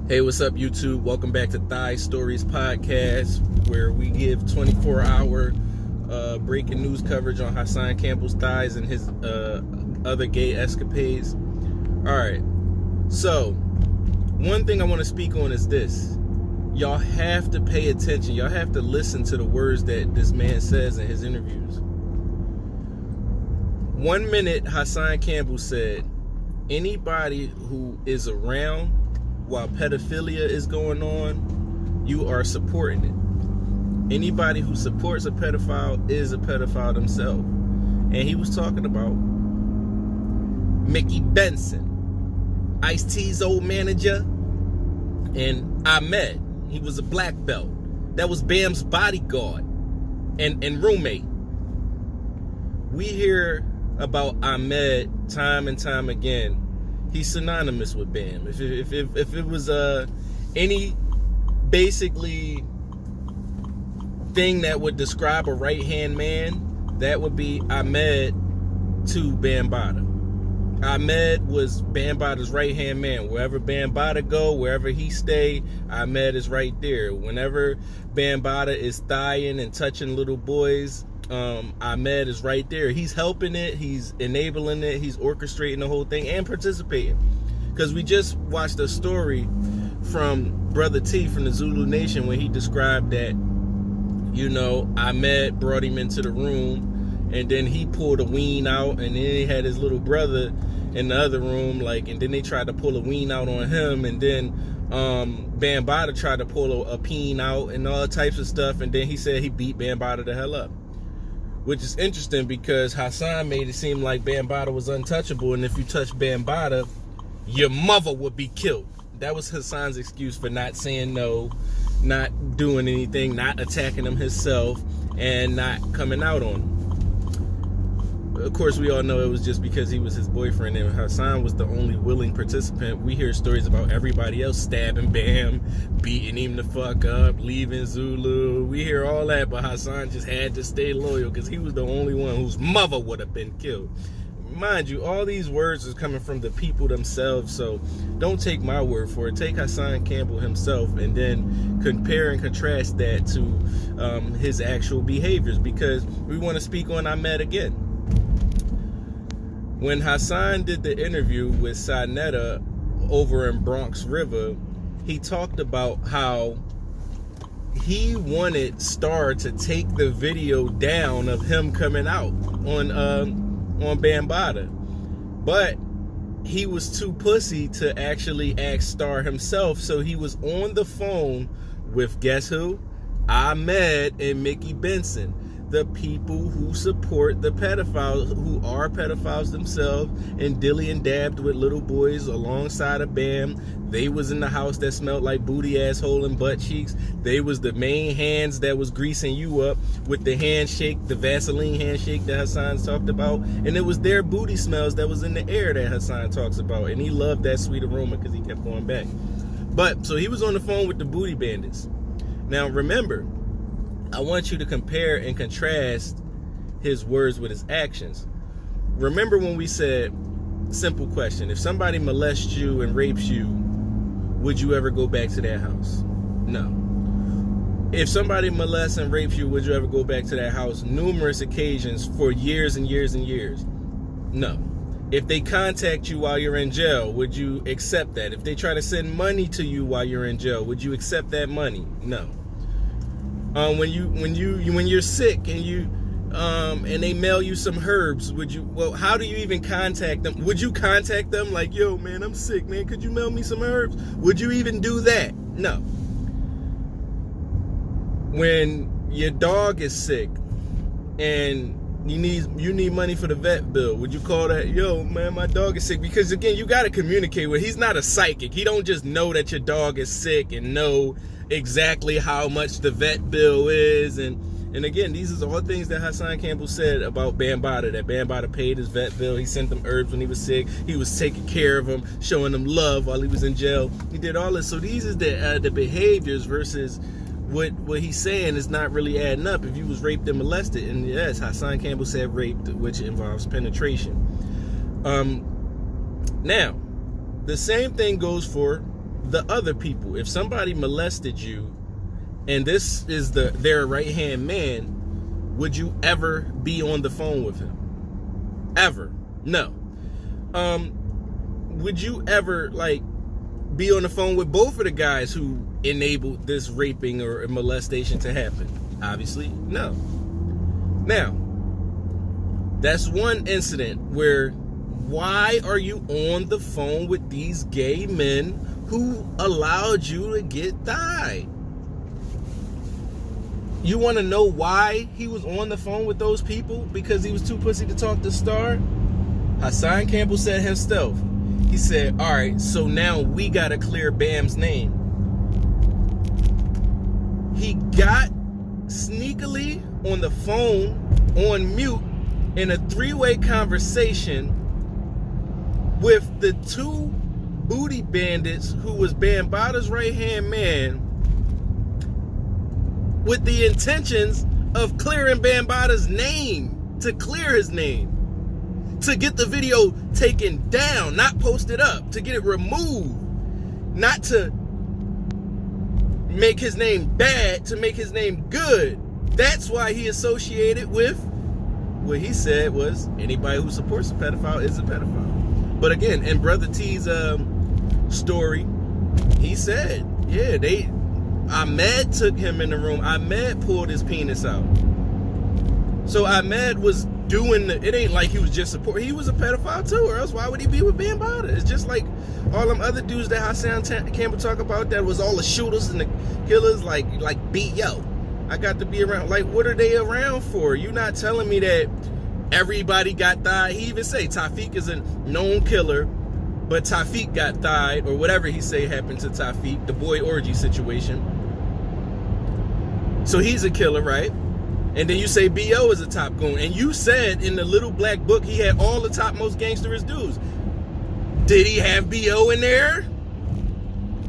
Hey, what's up, YouTube? Welcome back to Thigh Stories Podcast, where we give 24-hour breaking news coverage on Hassan Campbell's thighs and his other gay escapades. All right, so one thing I want to speak on is this. Y'all have to pay attention. Y'all have to listen to the words that this man says in his interviews. 1 minute, Hassan Campbell said, anybody who is around while pedophilia is going on, you are supporting it. Anybody who supports a pedophile is a pedophile themselves. And he was talking about Mickey Benson, Ice-T's old manager, and Ahmed. He was a black belt. That was Bam's bodyguard and roommate. We hear about Ahmed time and time again. He's synonymous with Bam. If it was any basically thing that would describe a right-hand man, that would be Ahmed to Bambaataa. Ahmed was Bambaataa's right-hand man. Wherever Bambaataa go, wherever he stay, Ahmed is right there. Whenever Bambaataa is thying and touching little boys, Ahmed is right there. He's helping it, he's enabling it, he's orchestrating the whole thing and participating. Because we just watched a story from Brother T from the Zulu Nation when he described that, you know, Ahmed brought him into the room and then he pulled a ween out, and then he had his little brother in the other room, and then they tried to pull a ween out on him, and then Bambaataa tried to pull a peen out and all types of stuff, and then he said he beat Bambaataa the hell up. Which is interesting because Hassan made it seem like Bambaataa was untouchable, and if you touch Bambaataa, your mother would be killed. That was Hassan's excuse for not saying no, not doing anything, not attacking him himself, and not coming out on him. Of course, we all know it was just because he was his boyfriend, and Hassan was the only willing participant. We hear stories about everybody else stabbing Bam, beating him the fuck up, leaving Zulu. We hear all that, but Hassan just had to stay loyal because he was the only one whose mother would have been killed. Mind you, all these words is coming from the people themselves, so don't take my word for it. Take Hassan Campbell himself and then compare and contrast that to his actual behaviors, because we want to speak on Ahmed again. When Hassan did the interview with Sinetta over in Bronx River, he talked about how he wanted Star to take the video down of him coming out on Bambaataa, but he was too pussy to actually ask Star himself, so he was on the phone with, guess who? Ahmed and Mickey Benson, the people who support the pedophiles, who are pedophiles themselves, and dilly and dabbed with little boys alongside of Bam. They was in the house that smelled like booty, asshole, and butt cheeks. They was the main hands that was greasing you up with the handshake, the Vaseline handshake that Hassan talked about. And it was their booty smells that was in the air that Hassan talks about. And he loved that sweet aroma because he kept going back. But, so he was on the phone with the booty bandits. Now, remember, I want you to compare and contrast his words with his actions. Remember when we said, simple question, if somebody molests you and rapes you, would you ever go back to that house? No. If somebody molests and rapes you, would you ever go back to that house numerous occasions for years and years and years? No. If they contact you while you're in jail, would you accept that? If they try to send money to you while you're in jail, would you accept that money? No. When you're sick and they mail you some herbs, how do you even contact them? Would you contact them like, yo, man, I'm sick, man, could you mail me some herbs? Would you even do that? No. When your dog is sick and you need money for the vet bill, would you call that, yo, man, my dog is sick? Because again, you got to communicate with, he's not a psychic. He don't just know that your dog is sick and know exactly how much the vet bill is. And again, these are all things that Hassan Campbell said about Bambaataa, that Bambaataa paid his vet bill. He sent them herbs when he was sick. He was taking care of him, showing them love while he was in jail. He did all this. So these is the behaviors versus what he's saying is not really adding up. If you was raped and molested, and yes, Hassan Campbell said raped, which involves penetration. Now, the same thing goes for the other people. If somebody molested you and this is their right-hand man, would you ever be on the phone with him? Ever? No. Would you ever like be on the phone with both of the guys who enabled this raping or molestation to happen? Obviously, no. Now, that's one incident where, why are you on the phone with these gay men who allowed you to get died? You want to know why he was on the phone with those people? Because he was too pussy to talk to Star? Hassan Campbell said himself. He said, all right, so now we got to clear Bam's name. He got sneakily on the phone, on mute, in a three-way conversation with the two booty bandits who was Bambaata's right-hand man, with the intentions of clearing Bambaata's name, to clear his name, to get the video taken down, not posted up, to get it removed, not to make his name bad, to make his name good. That's why he associated with what he said was anybody who supports a pedophile is a pedophile. But again, in Brother T's story, he said, yeah, Ahmed took him in the room. Ahmed pulled his penis out. So Ahmed was doing it ain't like he was just support. He was a pedophile too, or else why would he be with Bambaata? It's just like all them other dudes that Hassan Campbell talk about that was all the shooters and the killers, like B.O. I got to be around. Like, what are they around for? You not telling me that everybody got died? He even say Tawfiq is a known killer, but Tawfiq got died, or whatever he say happened to Tawfiq, the boy orgy situation. So he's a killer, right? And then you say B.O. is a top goon. And you said in the Little Black Book he had all the top most gangsterous dudes. Did he have B.O. in there?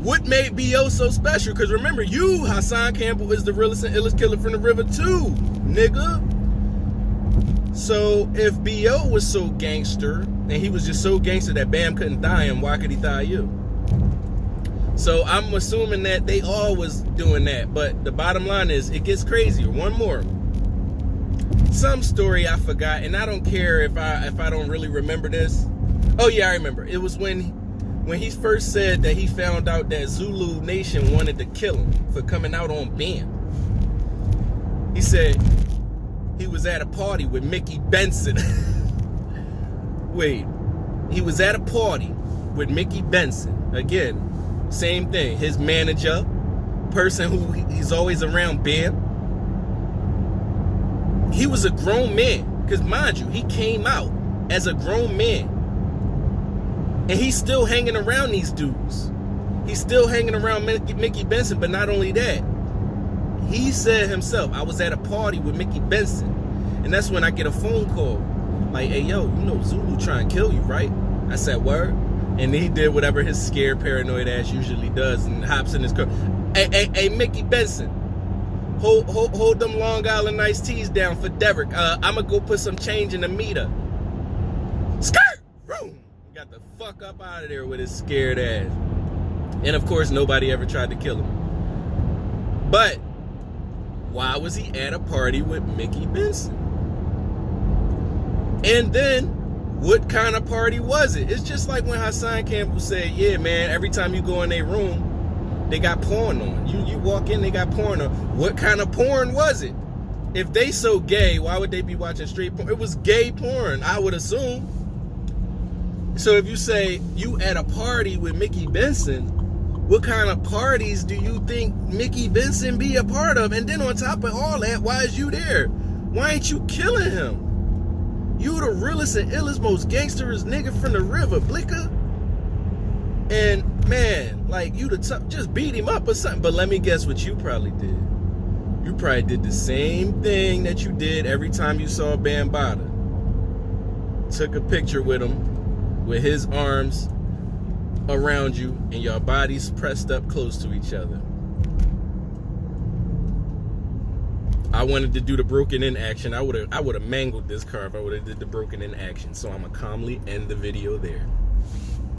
What made B.O. so special? Because remember, you, Hassan Campbell, is the realest and illest killer from the river too, nigga. So if B.O. was so gangster, and he was just so gangster that Bam couldn't die him, why could he die you? So I'm assuming that they all was doing that. But the bottom line is, it gets crazier. One more. Some story I forgot, and I don't care if I don't really remember this. Oh yeah, I remember. It was when he first said that he found out that Zulu Nation wanted to kill him for coming out on Bam. He said he was at a party with Mickey Benson. Wait, he was at a party with Mickey Benson. Again, same thing. His manager, person who he's always around Bam. He was a grown man, because mind you, he came out as a grown man. And he's still hanging around these dudes. He's still hanging around Mickey Benson, but not only that. He said himself, I was at a party with Mickey Benson. And that's when I get a phone call. Like, hey, yo, you know Zulu trying to kill you, right? I said, word? And he did whatever his scared, paranoid ass usually does and hops in his car. Hey, Mickey Benson. Hold them Long Island iced teas down for Derek. I'm going to go put some change in the meter. Skirt! Boom! Got the fuck up out of there with his scared ass. And of course, nobody ever tried to kill him. But why was he at a party with Mickey Benson? And then, what kind of party was it? It's just like when Hassan Campbell said, yeah, man, every time you go in their room, they got porn on. You walk in, they got porn on. What kind of porn was it? If they so gay, why would they be watching straight porn? It was gay porn, I would assume. So if you say you at a party with Mickey Benson, what kind of parties do you think Mickey Benson be a part of? And then on top of all that, why is you there? Why ain't you killing him? You the realest and illest, most gangsterous nigga from the river, Blicker. And man, like you just beat him up or something. But let me guess what you probably did. You probably did the same thing that you did every time you saw Bambaata. Took a picture with him, with his arms around you and your bodies pressed up close to each other. I wanted to do the broken in action. I would have mangled this car if I would have did the broken in action. So I'm gonna calmly end the video there.